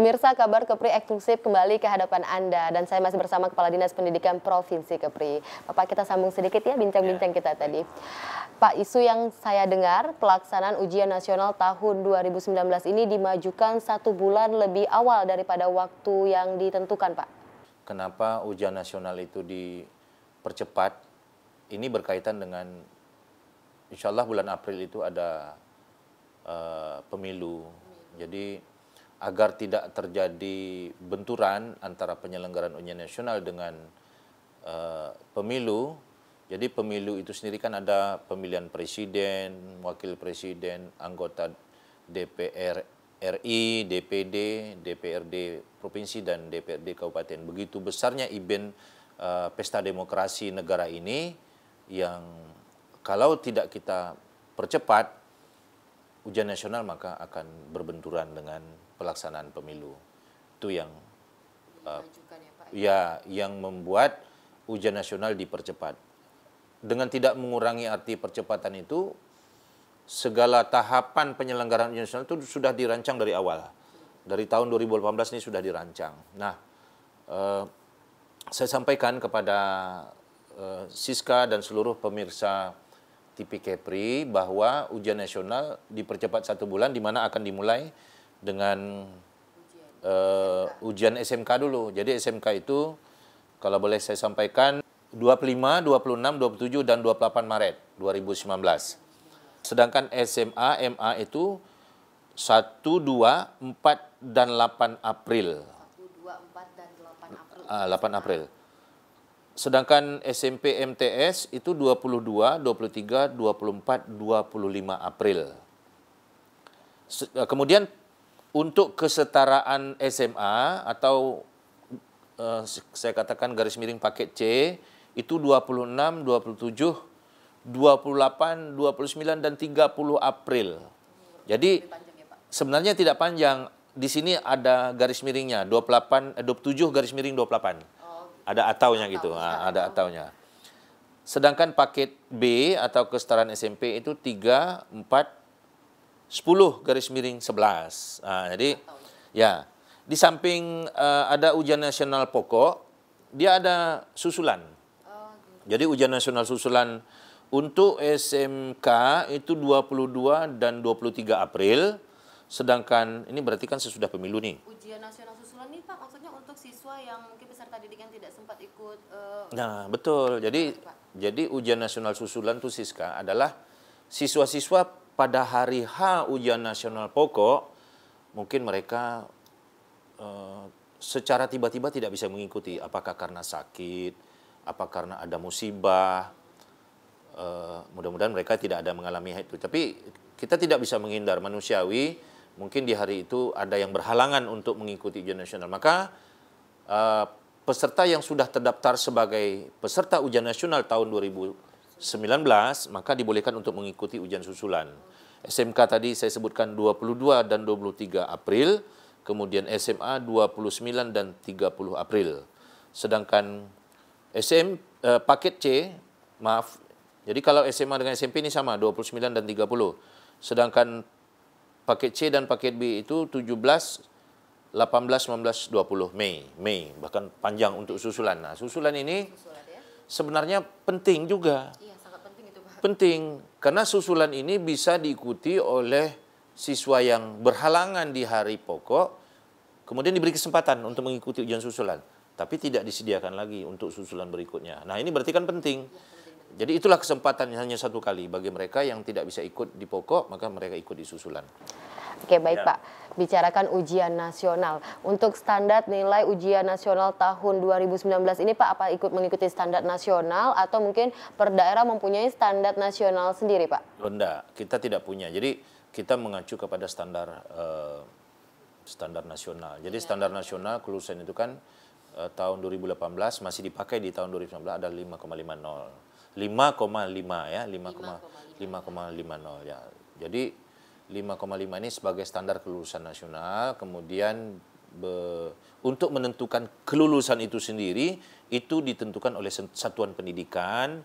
Pemirsa, kabar Kepri eksklusif kembali ke hadapan Anda dan saya masih bersama Kepala Dinas Pendidikan Provinsi Kepri. Bapak, kita sambung sedikit ya bincang-bincang kita tadi. Pak, isu yang saya dengar pelaksanaan ujian nasional tahun 2019 ini dimajukan 1 bulan lebih awal daripada waktu yang ditentukan, Pak. Kenapa ujian nasional itu dipercepat? Ini berkaitan dengan insya Allah bulan April itu ada pemilu. Jadi agar tidak terjadi benturan antara penyelenggaraan ujian nasional dengan pemilu, jadi pemilu itu sendiri kan ada pemilihan presiden, wakil presiden, anggota DPR RI, DPD, DPRD provinsi dan DPRD kabupaten. Begitu besarnya event pesta demokrasi negara ini yang kalau tidak kita percepat ujian nasional maka akan berbenturan dengan pelaksanaan pemilu. Itu yang yang membuat ujian nasional dipercepat. Dengan tidak mengurangi arti percepatan itu, segala tahapan penyelenggaraan ujian nasional itu sudah dirancang dari awal. Dari tahun 2018 ini sudah dirancang. Nah, saya sampaikan kepada Siska dan seluruh pemirsa TV Kepri bahwa ujian nasional dipercepat 1 bulan, di mana akan dimulai dengan ujian SMK dulu. Jadi SMK itu kalau boleh saya sampaikan 25, 26, 27 dan 28 Maret 2019. Sedangkan SMA, MA itu 1, 2, 4 dan 8 April. 1, 2, 4 dan 8 April. 8 April. Sedangkan SMP MTS itu 22, 23, 24, 25 April. Kemudian untuk kesetaraan SMA atau saya katakan garis miring paket C itu 26, 27, 28, 29 dan 30 April. Jadi sebenarnya tidak panjang. Di sini ada garis miringnya 27 garis miring 28. Ada ataunya gitu. Ada ataunya. Sedangkan paket B atau kesetaraan SMP itu 3, 4, 10 garis miring 11. Jadi ya, di samping ada ujian nasional pokok, dia ada susulan. Jadi ujian nasional susulan untuk SMK itu 22 dan 23 April, sedangkan ini berarti kan sesudah pemilu nih. Ujian nasional susulan nih Pak, maksudnya untuk siswa yang mungkin peserta didik yang tidak sempat ikut. Nah, betul. Jadi ujian nasional susulan itu Siska adalah siswa-siswa pada hari H ujian nasional pokok, mungkin mereka secara tiba-tiba tidak bisa mengikuti. Apakah karena sakit, apa karena ada musibah. Mudah-mudahan mereka tidak ada mengalami itu. Tapi kita tidak bisa menghindar, manusiawi. Mungkin di hari itu ada yang berhalangan untuk mengikuti ujian nasional. Maka peserta yang sudah terdaftar sebagai peserta ujian nasional tahun 2019, maka dibolehkan untuk mengikuti ujian susulan. SMK tadi saya sebutkan 22 dan 23 April, kemudian SMA 29 dan 30 April. Sedangkan paket C, maaf, jadi kalau SMA dengan SMP ini sama, 29 dan 30. Sedangkan paket C dan paket B itu 17, 18, 19, 20 Mei, bahkan panjang untuk susulan. Nah, susulan ini sebenarnya penting juga. Iya, sangat penting itu, Pak. Penting, karena susulan ini bisa diikuti oleh siswa yang berhalangan di hari pokok, kemudian diberi kesempatan untuk mengikuti ujian susulan. Tapi tidak disediakan lagi untuk susulan berikutnya. Nah, ini berarti kan penting. Jadi itulah kesempatan hanya 1 kali bagi mereka yang tidak bisa ikut di pokok, maka mereka ikut di susulan. Oke, baik Pak. Bicarakan ujian nasional. Untuk standar nilai ujian nasional tahun 2019 ini Pak, apa ikut mengikuti standar nasional atau mungkin per daerah mempunyai standar nasional sendiri Pak? Enggak, kita tidak punya. Jadi kita mengacu kepada standar nasional. Jadi standar nasional kelulusan itu kan tahun 2018 masih dipakai di tahun 2019 ada 5,50. 5,5 ya, 5,50 ya. Jadi 5,5 ini sebagai standar kelulusan nasional, kemudian untuk menentukan kelulusan itu sendiri, itu ditentukan oleh satuan pendidikan,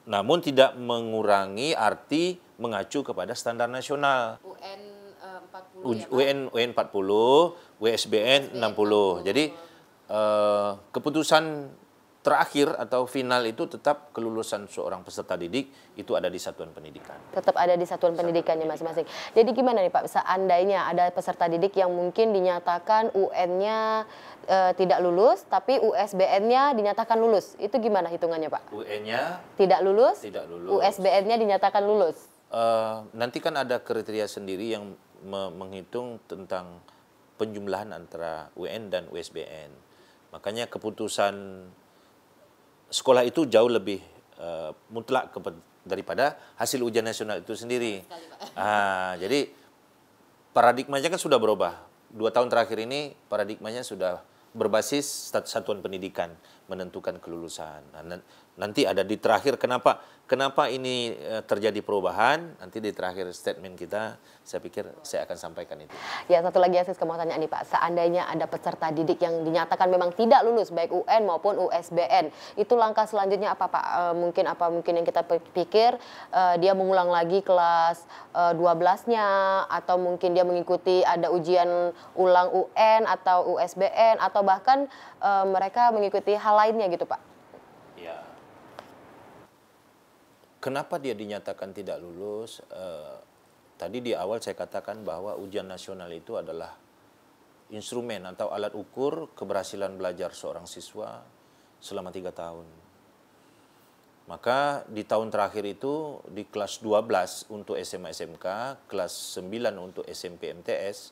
namun tidak mengurangi arti mengacu kepada standar nasional. UN 40 ya, Pak? UN 40 WSBN 60. Jadi keputusan terakhir atau final itu tetap kelulusan seorang peserta didik itu ada di satuan pendidikan. Tetap ada di satuan pendidikannya masing-masing. Jadi gimana nih Pak, seandainya ada peserta didik yang mungkin dinyatakan UN-nya tidak lulus, tapi USBN-nya dinyatakan lulus, itu gimana hitungannya Pak? UN-nya tidak lulus, tidak lulus. USBN-nya dinyatakan lulus. Nanti kan ada kriteria sendiri yang menghitung tentang penjumlahan antara UN dan USBN. Makanya keputusan sekolah itu jauh lebih mutlak daripada hasil ujian nasional itu sendiri. Jadi paradigmanya kan sudah berubah. 2 tahun terakhir ini paradigmanya sudah berbasis satuan pendidikan menentukan kelulusan. Nanti ada di terakhir kenapa ini terjadi perubahan, nanti di terakhir statement kita saya pikir saya akan sampaikan itu. Ya, satu lagi yang saya mau tanya nih Pak, seandainya ada peserta didik yang dinyatakan memang tidak lulus baik UN maupun USBN, itu langkah selanjutnya apa Pak? Mungkin yang kita pikir dia mengulang lagi kelas 12-nya, atau mungkin dia mengikuti ada ujian ulang UN atau USBN, atau bahkan mereka mengikuti hal lainnya gitu Pak? Ya. Kenapa dia dinyatakan tidak lulus? Tadi di awal saya katakan bahwa ujian nasional itu adalah instrumen atau alat ukur keberhasilan belajar seorang siswa selama 3 tahun. Maka di tahun terakhir itu di kelas 12 untuk SMA SMK, kelas 9 untuk SMP MTS,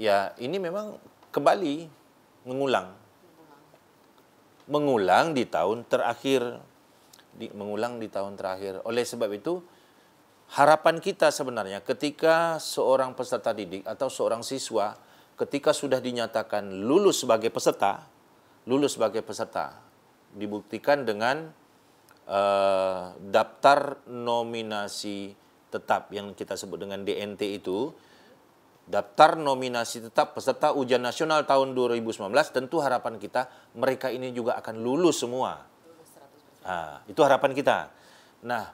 ya ini memang kembali mengulang di tahun terakhir. Oleh sebab itu, harapan kita sebenarnya ketika seorang peserta didik atau seorang siswa ketika sudah dinyatakan lulus sebagai peserta, dibuktikan dengan daftar nominasi tetap yang kita sebut dengan DNT itu, daftar nominasi tetap peserta ujian nasional tahun 2019, tentu harapan kita mereka ini juga akan lulus semua. Itu harapan kita. Nah,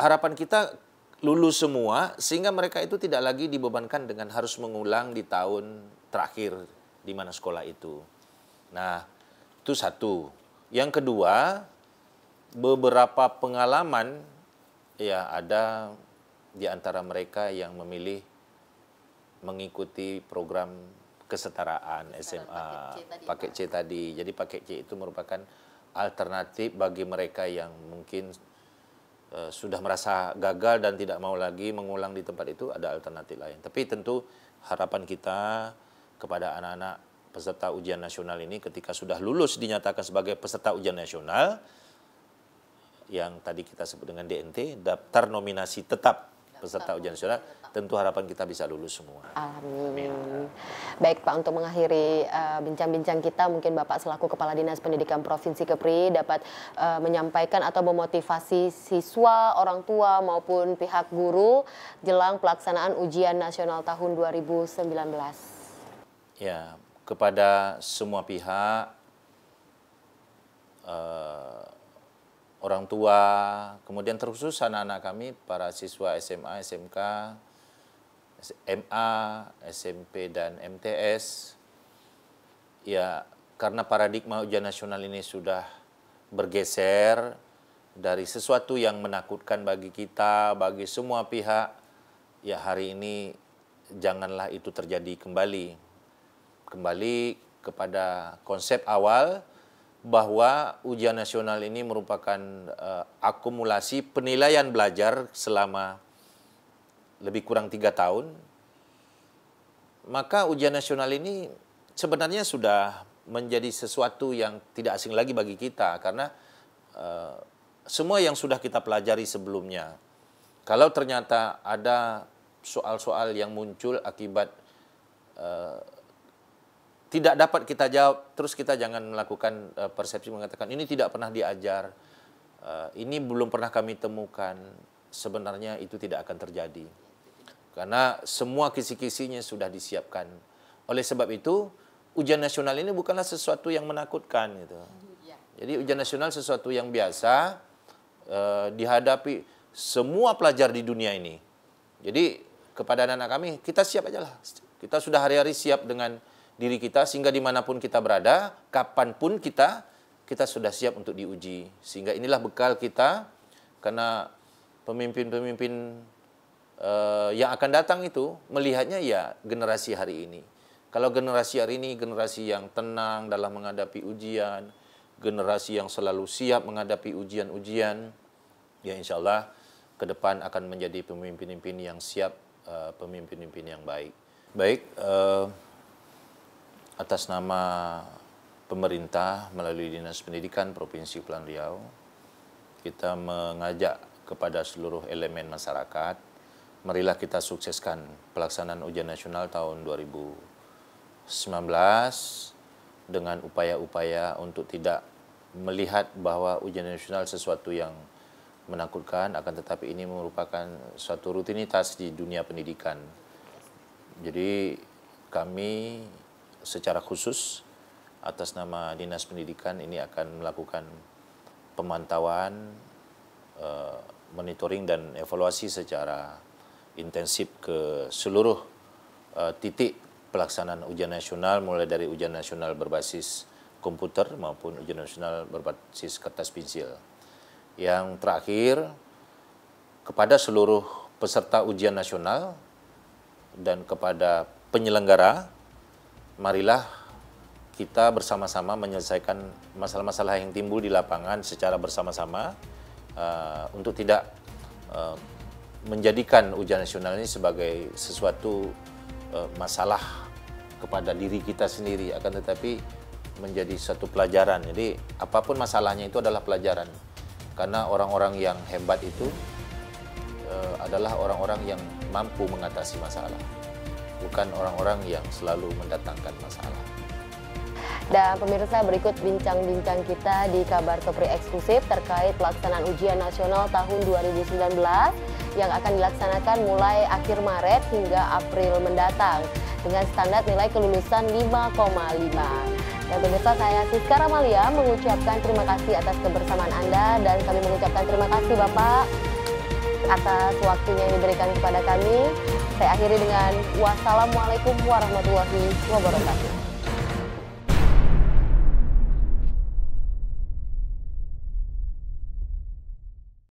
harapan kita lulus semua sehingga mereka itu tidak lagi dibebankan dengan harus mengulang di tahun terakhir di mana sekolah itu. Nah, itu satu. Yang kedua, beberapa pengalaman ya ada di antara mereka yang memilih mengikuti program kesetaraan SMA paket C tadi. Jadi paket C itu merupakan alternatif bagi mereka yang mungkin sudah merasa gagal dan tidak mau lagi mengulang di tempat itu, ada alternatif lain. Tapi tentu harapan kita kepada anak-anak peserta ujian nasional ini ketika sudah lulus dinyatakan sebagai peserta ujian nasional yang tadi kita sebut dengan DNT, daftar nominasi tetap peserta ujian nasional, tentu harapan kita bisa lulus semua. Amin. Baik Pak, untuk mengakhiri bincang-bincang kita, mungkin Bapak selaku Kepala Dinas Pendidikan Provinsi Kepri dapat menyampaikan atau memotivasi siswa, orang tua maupun pihak guru jelang pelaksanaan ujian nasional tahun 2019. Ya, kepada semua pihak, orang tua, kemudian terkhusus anak-anak kami, para siswa SMA, SMK, MA, SMP, dan MTS. Ya, karena paradigma ujian nasional ini sudah bergeser dari sesuatu yang menakutkan bagi kita, bagi semua pihak, ya hari ini janganlah itu terjadi kembali. Kembali kepada konsep awal, bahwa ujian nasional ini merupakan akumulasi penilaian belajar selama lebih kurang 3 tahun, maka ujian nasional ini sebenarnya sudah menjadi sesuatu yang tidak asing lagi bagi kita, karena semua yang sudah kita pelajari sebelumnya, kalau ternyata ada soal-soal yang muncul akibat tidak dapat kita jawab, terus kita jangan melakukan persepsi mengatakan ini tidak pernah diajar, ini belum pernah kami temukan. Sebenarnya itu tidak akan terjadi. Karena semua kisi-kisinya sudah disiapkan. Oleh sebab itu, ujian nasional ini bukanlah sesuatu yang menakutkan. Gitu. Jadi ujian nasional sesuatu yang biasa dihadapi semua pelajar di dunia ini. Jadi kepada anak-anak kami, kita siap aja lah. Kita sudah hari-hari siap dengan diri kita sehingga dimanapun kita berada, kapanpun kita sudah siap untuk diuji. Sehingga inilah bekal kita, karena pemimpin-pemimpin yang akan datang itu melihatnya ya generasi hari ini. Kalau generasi hari ini generasi yang tenang dalam menghadapi ujian, generasi yang selalu siap menghadapi ujian-ujian, ya insya Allah ke depan akan menjadi pemimpin-pemimpin yang siap, pemimpin-pemimpin yang baik. Baik, atas nama pemerintah melalui Dinas Pendidikan Provinsi Kepulauan Riau, kita mengajak kepada seluruh elemen masyarakat, marilah kita sukseskan pelaksanaan ujian nasional tahun 2019 dengan upaya-upaya untuk tidak melihat bahwa ujian nasional sesuatu yang menakutkan, akan tetapi ini merupakan suatu rutinitas di dunia pendidikan. Jadi kami secara khusus atas nama Dinas Pendidikan ini akan melakukan pemantauan, monitoring dan evaluasi secara intensif ke seluruh titik pelaksanaan ujian nasional, mulai dari ujian nasional berbasis komputer maupun ujian nasional berbasis kertas pensil. Yang terakhir, kepada seluruh peserta ujian nasional dan kepada penyelenggara, marilah kita bersama-sama menyelesaikan masalah-masalah yang timbul di lapangan secara bersama-sama untuk tidak menjadikan ujian nasional ini sebagai sesuatu masalah kepada diri kita sendiri, akan tetapi menjadi satu pelajaran. Jadi apapun masalahnya itu adalah pelajaran, karena orang-orang yang hebat itu adalah orang-orang yang mampu mengatasi masalah, bukan orang-orang yang selalu mendatangkan masalah. Dan pemirsa, berikut bincang-bincang kita di Kabar Kepri eksklusif terkait pelaksanaan ujian nasional tahun 2019 yang akan dilaksanakan mulai akhir Maret hingga April mendatang dengan standar nilai kelulusan 5,5. Dan pemirsa, saya Siska Ramalia mengucapkan terima kasih atas kebersamaan Anda, dan kami mengucapkan terima kasih Bapak atas waktunya yang diberikan kepada kami. Saya akhiri dengan wassalamualaikum warahmatullahi wabarakatuh.